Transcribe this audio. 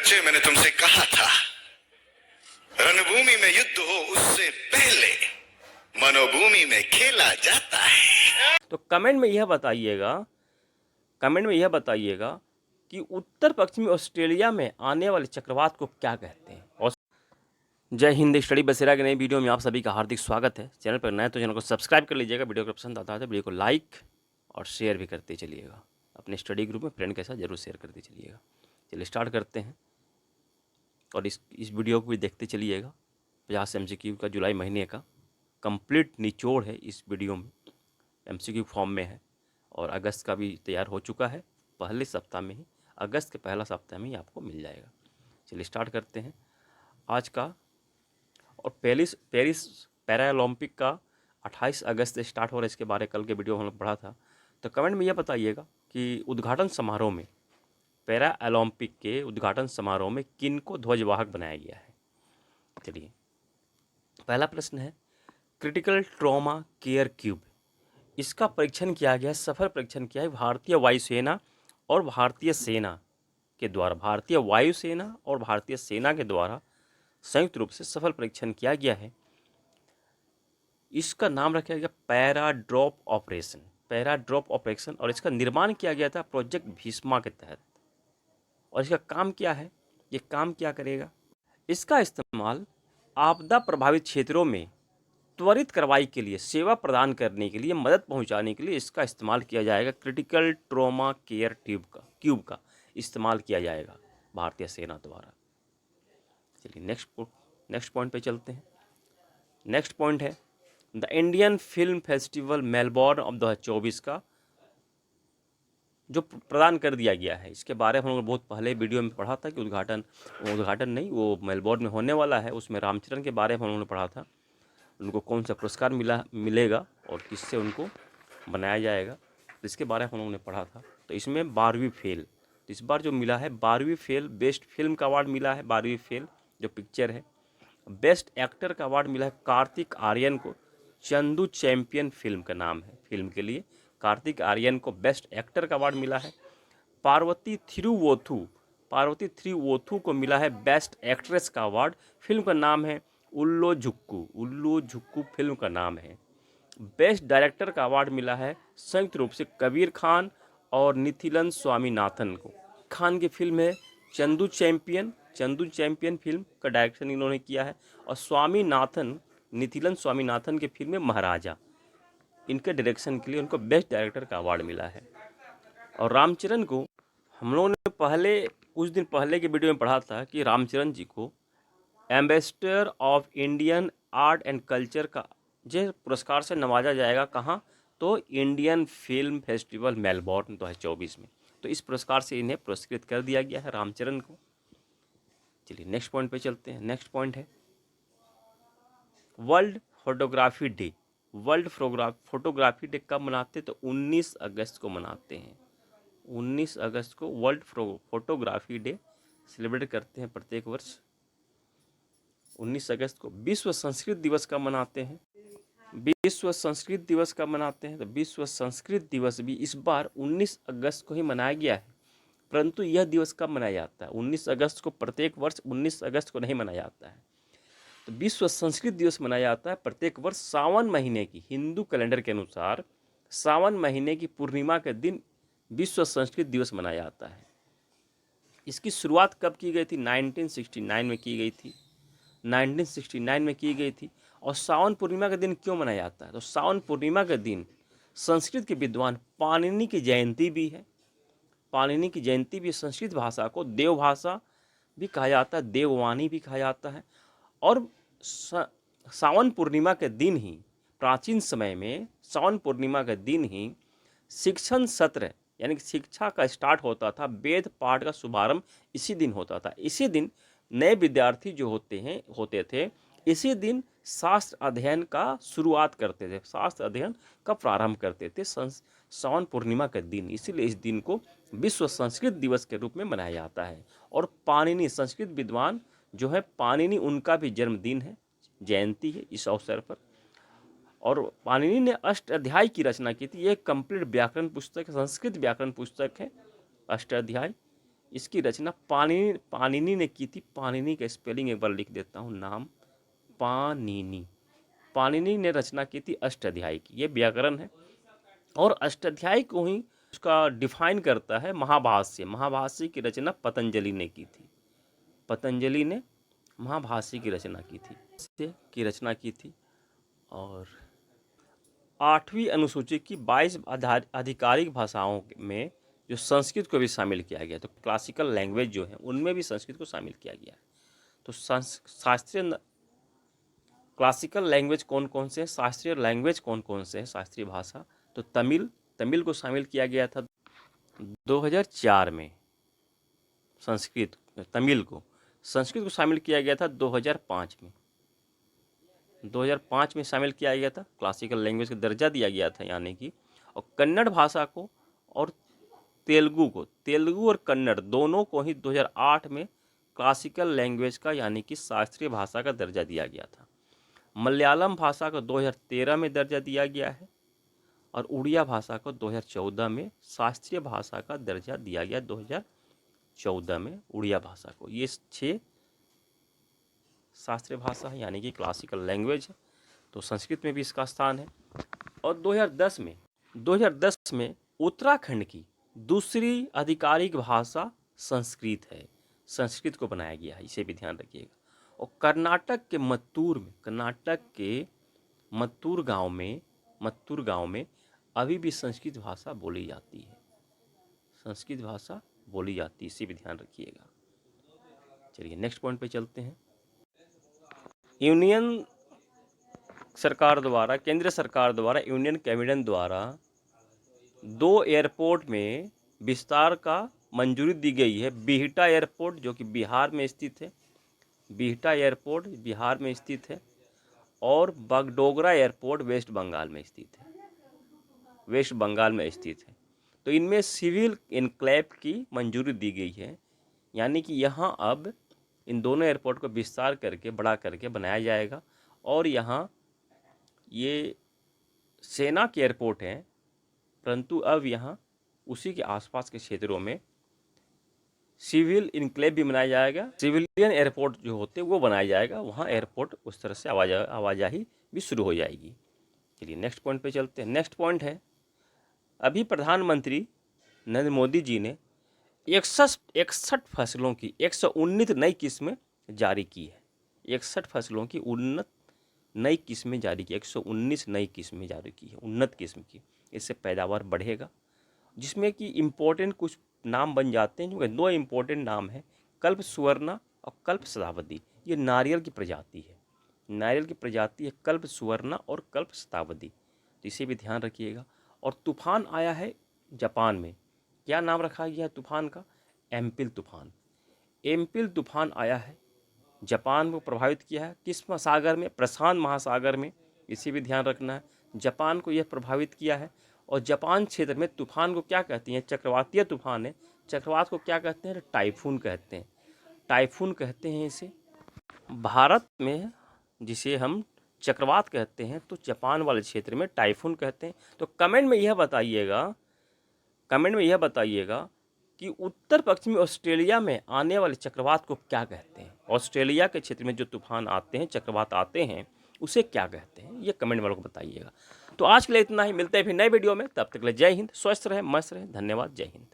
बच्चे, मैंने तुमसे कहा था रणभूमि में युद्ध हो उससे पहले मनोभूमि में खेला जाता है। तो कमेंट में यह बताइएगा कि उत्तर पश्चिमी ऑस्ट्रेलिया में आने वाले चक्रवात को क्या कहते हैं। और जय हिंद। स्टडी बसेरा के नई वीडियो में आप सभी का हार्दिक स्वागत है। चैनल पर नए तो चैनल को सब्सक्राइब कर लीजिएगा। वीडियो को पसंद आता है तो वीडियो को लाइक और शेयर भी करते चलिएगा। अपने स्टडी ग्रुप में फ्रेंड के साथ जरूर शेयर करते चलिएगा। चलिए स्टार्ट करते हैं और इस वीडियो को भी देखते चलिएगा। 50 MCQ का जुलाई महीने का कंप्लीट निचोड़ है इस वीडियो में, MCQ फॉर्म में है और अगस्त का भी तैयार हो चुका है। पहले सप्ताह में ही, अगस्त के पहला सप्ताह में ही आपको मिल जाएगा। चलिए स्टार्ट करते हैं आज का। और पेरिस पैरा ओलंपिक का 28 अगस्त से स्टार्ट हो रहा है। इसके बारे कल के वीडियो में हम लोग पढ़ा था। तो कमेंट में यह बताइएगा कि उद्घाटन समारोह में, पैरा ओलंपिक के उद्घाटन समारोह में किन को ध्वजवाहक बनाया गया है। चलिए पहला प्रश्न है, क्रिटिकल ट्रॉमा केयर क्यूब, इसका परीक्षण किया गया है, सफल परीक्षण किया है भारतीय वायुसेना और भारतीय सेना के द्वारा। भारतीय वायुसेना और भारतीय सेना के द्वारा संयुक्त रूप से सफल परीक्षण किया गया है। इसका नाम रखा गया पैराड्रॉप ऑपरेशन, पैराड्रॉप ऑपरेशन। और इसका निर्माण किया गया था प्रोजेक्ट भीष्मा के तहत। और इसका काम क्या है, ये काम क्या करेगा? इसका इस्तेमाल आपदा प्रभावित क्षेत्रों में त्वरित कार्रवाई के लिए, सेवा प्रदान करने के लिए, मदद पहुंचाने के लिए इसका इस्तेमाल किया जाएगा। क्रिटिकल ट्रॉमा केयर क्यूब का इस्तेमाल किया जाएगा भारतीय सेना द्वारा। चलिए नेक्स्ट पॉइंट पे चलते हैं। नेक्स्ट पॉइंट है the Indian film festival Melbourne of 2024 का जो प्रदान कर दिया गया है। इसके बारे में हम लोग बहुत पहले वीडियो में पढ़ा था कि उद्घाटन नहीं, वो मेलबोर्न में होने वाला है। उसमें रामचरण के बारे में हम लोगों ने पढ़ा था, उनको कौन सा पुरस्कार मिलेगा और किससे उनको बनाया जाएगा, इसके बारे में हम लोगों ने पढ़ा था। तो इसमें 12वीं फेल, तो इस बार जो मिला है 12वीं फेल, बेस्ट फिल्म का अवार्ड मिला है 12वीं फेल जो पिक्चर है। बेस्ट एक्टर का अवार्ड मिला है कार्तिक आर्यन को। चंदू चैंपियन फिल्म का नाम है फिल्म के लिए। कार्तिक आर्यन को बेस्ट एक्टर का अवार्ड मिला है। पार्वती थ्रिवोथू को मिला है बेस्ट एक्ट्रेस का अवार्ड। फिल्म का नाम है उल्लू झुक्कू फिल्म का नाम है। बेस्ट डायरेक्टर का अवार्ड मिला है संयुक्त रूप से कबीर खान और निथिलन स्वामीनाथन को। खान की फिल्म है चंदू चैंपियन फिल्म का डायरेक्शन इन्होंने किया है। और निथिलन स्वामीनाथन की फिल्म है महाराजा, इनके डायरेक्शन के लिए उनको बेस्ट डायरेक्टर का अवार्ड मिला है। और रामचरण को हम लोगों ने कुछ दिन पहले के वीडियो में पढ़ा था कि रामचरण जी को ambassador of Indian art and culture का जो पुरस्कार से नवाजा जाएगा। कहाँ? तो इंडियन फिल्म फेस्टिवल मेलबोर्न 2024 में। तो इस पुरस्कार से इन्हें पुरस्कृत कर दिया गया है रामचरण को। चलिए नेक्स्ट पॉइंट पे चलते हैं। नेक्स्ट पॉइंट है world photography day. World photography day कब मनाते हैं? तो 19 अगस्त को मनाते हैं। 19 अगस्त को वर्ल्ड फोटोग्राफी डे सेलिब्रेट करते हैं प्रत्येक वर्ष। 19 अगस्त को विश्व संस्कृत दिवस का मनाते हैं। विश्व संस्कृत दिवस का मनाते हैं। तो विश्व संस्कृत दिवस भी इस बार 19 अगस्त को ही मनाया गया है। परंतु यह दिवस कब मनाया जाता है? 19 अगस्त को प्रत्येक वर्ष 19 अगस्त को नहीं मनाया जाता है। तो विश्व संस्कृत दिवस मनाया जाता है प्रत्येक वर्ष सावन महीने की, हिंदू कैलेंडर के अनुसार सावन महीने की पूर्णिमा के दिन विश्व संस्कृत दिवस मनाया जाता है। इसकी शुरुआत कब की गई थी? 1969 में की गई थी। 1969 में की गई थी। और सावन पूर्णिमा का दिन क्यों मनाया जाता है? तो सावन पूर्णिमा के दिन संस्कृत के विद्वान पाणिनि की जयंती भी है। पाणिनि की जयंती भी। संस्कृत भाषा को देव भाषा भी कहा जाता है, देववाणी भी कहा जाता है। और सावन पूर्णिमा के दिन ही, प्राचीन समय में सावन पूर्णिमा के दिन ही शिक्षण सत्र यानी कि शिक्षा का स्टार्ट होता था। वेद पाठ का शुभारंभ इसी दिन होता था। इसी दिन नए विद्यार्थी जो होते थे इसी दिन शास्त्र अध्ययन का शुरुआत करते थे, शास्त्र अध्ययन का प्रारंभ करते थे सावन पूर्णिमा के दिन। इसीलिए इस दिन को विश्व संस्कृत दिवस के रूप में मनाया जाता है। और पाणिनि संस्कृत विद्वान जो है पाणिनि, उनका भी जन्मदिन है, जयंती है इस अवसर पर। और पाणिनि ने अष्टाध्यायी की रचना की थी। ये कंप्लीट व्याकरण पुस्तक, संस्कृत व्याकरण पुस्तक है अष्टाध्यायी। इसकी रचना पाणिनि ने की थी। पाणिनि का स्पेलिंग एक बार लिख देता हूँ, नाम पाणिनि। पाणिनि ने रचना की थी अष्टाध्यायी की। ये व्याकरण है और अष्टाध्यायी को ही उसका डिफाइन करता है महाभाष्य। महाभाष्य की रचना पतंजलि ने की थी। पतंजलि ने महाभाष्य की रचना की थी। और 8वीं अनुसूची की 22 आधिकारिक भाषाओं में जो संस्कृत को भी शामिल किया गया, तो क्लासिकल लैंग्वेज जो है उनमें भी संस्कृत को शामिल किया गया है। तो शास्त्रीय क्लासिकल लैंग्वेज कौन कौन से हैं, शास्त्रीय लैंग्वेज कौन कौन से हैं, शास्त्रीय भाषा, तो तमिल को शामिल किया गया था 2004 में। संस्कृत को शामिल किया गया था 2005 में। 2005 में शामिल किया गया था, क्लासिकल लैंग्वेज का दर्जा दिया गया था यानी कि। और कन्नड़ भाषा को और तेलुगु और कन्नड़ दोनों को ही 2008 में क्लासिकल लैंग्वेज का यानी कि शास्त्रीय भाषा का दर्जा दिया गया था। मलयालम भाषा को 2013 में दर्जा दिया गया है और उड़िया भाषा को 2014 में शास्त्रीय भाषा का दर्जा दिया गया। 2014 में उड़िया भाषा को। ये 6 शास्त्रीय भाषा है यानी कि क्लासिकल लैंग्वेज है। तो संस्कृत में भी इसका स्थान है। और 2010 में उत्तराखंड की दूसरी आधिकारिक भाषा संस्कृत है। संस्कृत को बनाया गया है, इसे भी ध्यान रखिएगा। और कर्नाटक के मत्तूर गांव में अभी भी संस्कृत भाषा बोली जाती है। इसे भी ध्यान रखिएगा। चलिए नेक्स्ट पॉइंट पे चलते हैं। केंद्र सरकार द्वारा यूनियन कैबिनेट द्वारा 2 एयरपोर्ट में विस्तार का मंजूरी दी गई है। बिहटा एयरपोर्ट जो कि बिहार में स्थित है और बागडोगरा एयरपोर्ट वेस्ट बंगाल में स्थित है। तो इनमें सिविल इनक्लेव की मंजूरी दी गई है यानी कि यहाँ अब इन दोनों एयरपोर्ट को विस्तार करके बड़ा करके बनाया जाएगा। और यहाँ ये सेना के एयरपोर्ट हैं, परंतु अब यहाँ उसी के आसपास के क्षेत्रों में सिविल इनक्लेव भी बनाया जाएगा। सिविलियन एयरपोर्ट जो होते हैं वो बनाया जाएगा। वहाँ एयरपोर्ट उस तरह से आवाजाही भी शुरू हो जाएगी। चलिए नेक्स्ट पॉइंट पे चलते हैं। नेक्स्ट पॉइंट है, अभी प्रधानमंत्री नरेंद्र मोदी जी ने 61 फसलों की 119 नई किस्में जारी की है। 61 फसलों की उन्नत नई किस्में जारी की, 119 नई किस्में जारी की है उन्नत किस्म की। इससे पैदावार बढ़ेगा, जिसमें कि इम्पोर्टेंट कुछ नाम बन जाते हैं। जो 2 इम्पोर्टेंट नाम है, कल्प सुवर्णा और कल्प शतावरी। ये नारियल की प्रजाति है, कल्प सुवर्णा और कल्प शतावरी। तो इसे भी ध्यान रखिएगा। और तूफान आया है जापान में, क्या नाम रखा गया है तूफान का? एम्पिल तूफान आया है, जापान को प्रभावित किया है। किस सागर में? प्रशांत महासागर में। इसे भी ध्यान रखना है, जापान को यह प्रभावित किया है। और जापान क्षेत्र में तूफान को क्या कहते हैं? चक्रवातीय तूफान है। चक्रवात को क्या कहते हैं? टाइफून कहते हैं इसे। भारत में जिसे हम चक्रवात कहते हैं, तो जापान वाले क्षेत्र में टाइफून कहते हैं। तो कमेंट में यह बताइएगा कि उत्तर पश्चिमी ऑस्ट्रेलिया में आने वाले चक्रवात को क्या कहते हैं? ऑस्ट्रेलिया के क्षेत्र में जो तूफान आते हैं, चक्रवात आते हैं, उसे क्या कहते हैं? ये कमेंट वालों को बताइएगा। तो आज के लिए इतना ही, मिलते हैं फिर नए वीडियो में। तब तक के लिए जय हिंद, स्वस्थ रहें, मस्त रहें। धन्यवाद, जय हिंद।